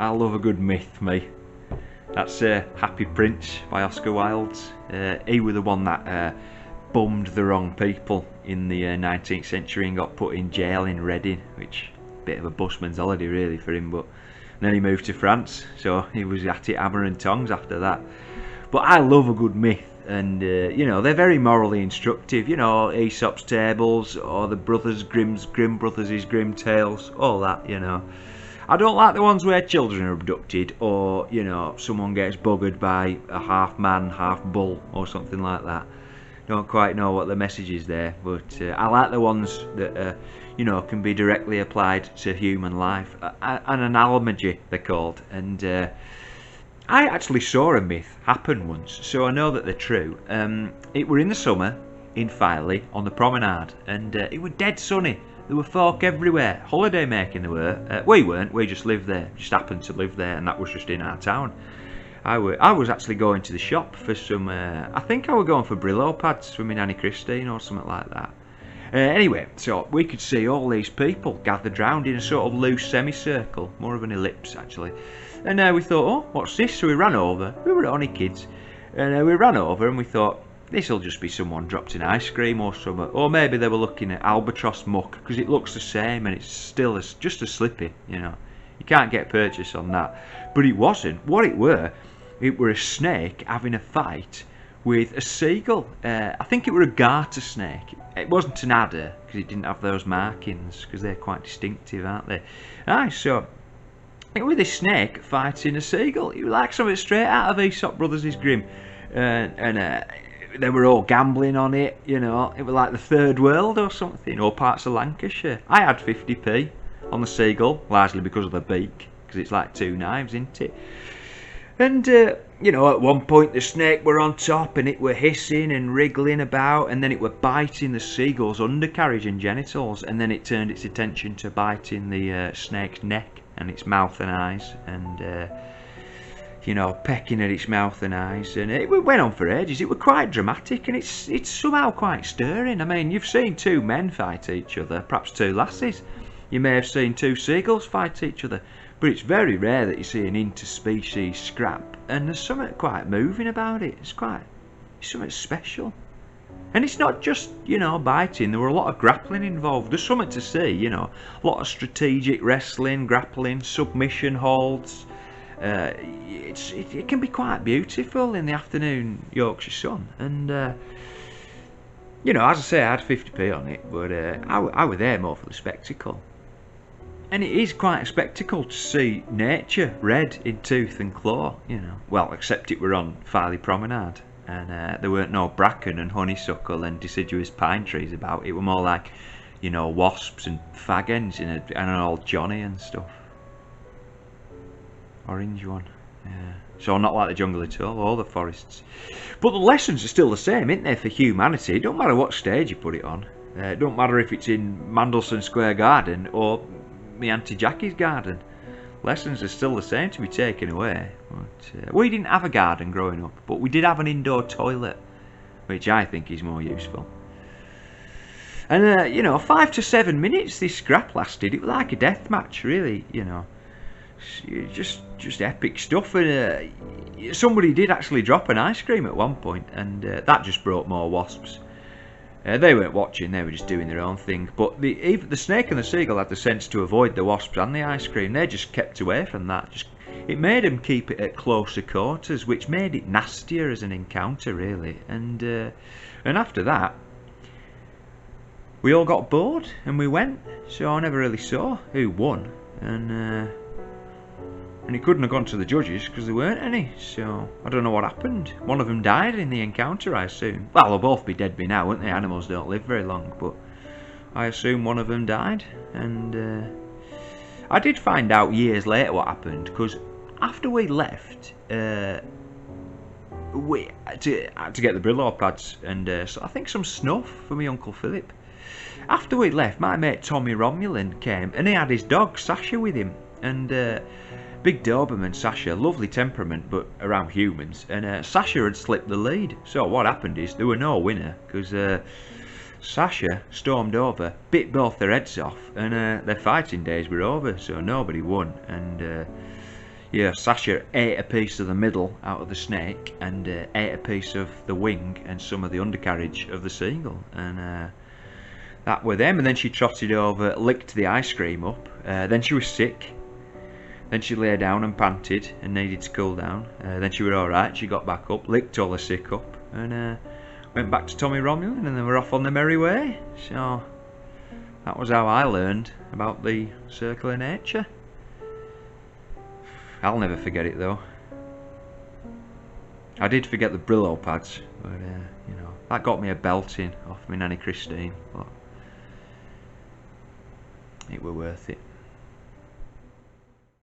I love a good myth, me. That's Happy Prince by Oscar Wilde. He was the one that bummed the wrong people in the 19th century and got put in jail in Reading, which bit of a busman's holiday really for him. But then he moved to France, so he was at it hammer and tongs after that. But I love a good myth, and you know, they're very morally instructive. You know, Aesop's tables or the Grimm Brothers' Grimm tales, all that. You know, I don't like the ones where children are abducted, or you know, someone gets buggered by a half man, half bull, or something like that. Don't quite know what the message is there, but I like the ones that you know, can be directly applied to human life. An analogy they're called, and I actually saw a myth happen once, so I know that they're true. It were in the summer in Filey on the promenade, and it were dead sunny. There were folk everywhere, holiday making. There were. We weren't. We just lived there. Just happened to live there, and that was just in our town. I was actually going to the shop for some. I think I was going for Brillo pads from my Nanny Christine or something like that. Anyway, so we could see all these people gathered round in a sort of loose semicircle, more of an ellipse actually. And we thought, oh, what's this? So we ran over. We were only kids, and we ran over and we thought, this'll just be someone dropped in ice cream or something, or maybe they were looking at albatross muck because it looks the same and it's still just as slippy. You know, you can't get purchase on that. But it wasn't. What it were a snake having a fight with a seagull. I think it were a garter snake. It wasn't an adder because it didn't have those markings, because they're quite distinctive, aren't they? Aye, so it was this snake fighting a seagull. It was like something straight out of Aesop Brothers' Grimm, and they were all gambling on it. You know, it was like the third world or something, or parts of Lancashire. I had 50p on the seagull, largely because of the beak, because it's like two knives, isn't it? And, you know, at one point the snake were on top and it were hissing and wriggling about, and then it were biting the seagull's undercarriage and genitals, and then it turned its attention to biting the snake's neck and its mouth and eyes, and, you know, pecking at its mouth and eyes, and it went on for ages. It was quite dramatic, and it's somehow quite stirring. I mean, you've seen two men fight each other, perhaps two lasses. You may have seen two seagulls fight each other. But it's very rare that you see an interspecies scrap, and there's something quite moving about it. It's something special. And it's not just, you know, biting. There were a lot of grappling involved. There's something to see, you know. A lot of strategic wrestling, grappling, submission holds. It can be quite beautiful in the afternoon Yorkshire sun. And, you know, as I say, I had 50p on it, but I was there more for the spectacle. And it is quite a spectacle to see nature red in tooth and claw, you know. Well, except it were on Filey Promenade, and there weren't no bracken and honeysuckle and deciduous pine trees about. It were more like, you know, wasps and fag ends and an old Johnny and stuff. Orange one, yeah. So not like the jungle at all, or the forests. But the lessons are still the same, ain't they, for humanity? It don't matter what stage you put it on. It don't matter if it's in Mandelston Square Garden or my Auntie Jackie's garden. Lessons are still the same to be taken away. But, we didn't have a garden growing up, but we did have an indoor toilet, which I think is more useful. And you know, 5 to 7 minutes this scrap lasted. It was like a death match, really. You know, just epic stuff. And somebody did actually drop an ice cream at one point, and that just brought more wasps. They weren't watching, they were just doing their own thing. But even the snake and the seagull had the sense to avoid the wasps and the ice cream. They just kept away from that. It made them keep it at closer quarters, which made it nastier as an encounter, really. And after that, we all got bored and we went. So I never really saw who won. And it couldn't have gone to the judges because there weren't any, so I don't know what happened. One of them died in the encounter, I assume. Well, they'll both be dead by now, won't they? Animals don't live very long, but I assume one of them died. And I did find out years later what happened, because after we left, we had to get the Brillo pads and so I think some snuff for my Uncle Philip. After we left, my mate Tommy Romulan came, and he had his dog Sasha with him, and big Doberman Sasha, lovely temperament but around humans, and Sasha had slipped the lead. So what happened is there were no winner, because Sasha stormed over, bit both their heads off, and their fighting days were over, so nobody won. And Yeah, Sasha ate a piece of the middle out of the snake and ate a piece of the wing and some of the undercarriage of the seagull, and that were them. And then she trotted over, licked the ice cream up. Then she was sick. Then she lay down and panted and needed to cool down. Then she were alright. She got back up, licked all the sick up, and went back to Tommy Romulan, and they were off on their merry way. So that was how I learned about the circle of nature. I'll never forget it though. I did forget the Brillo pads, but you know, that got me a belting off my Nanny Christine, but it were worth it.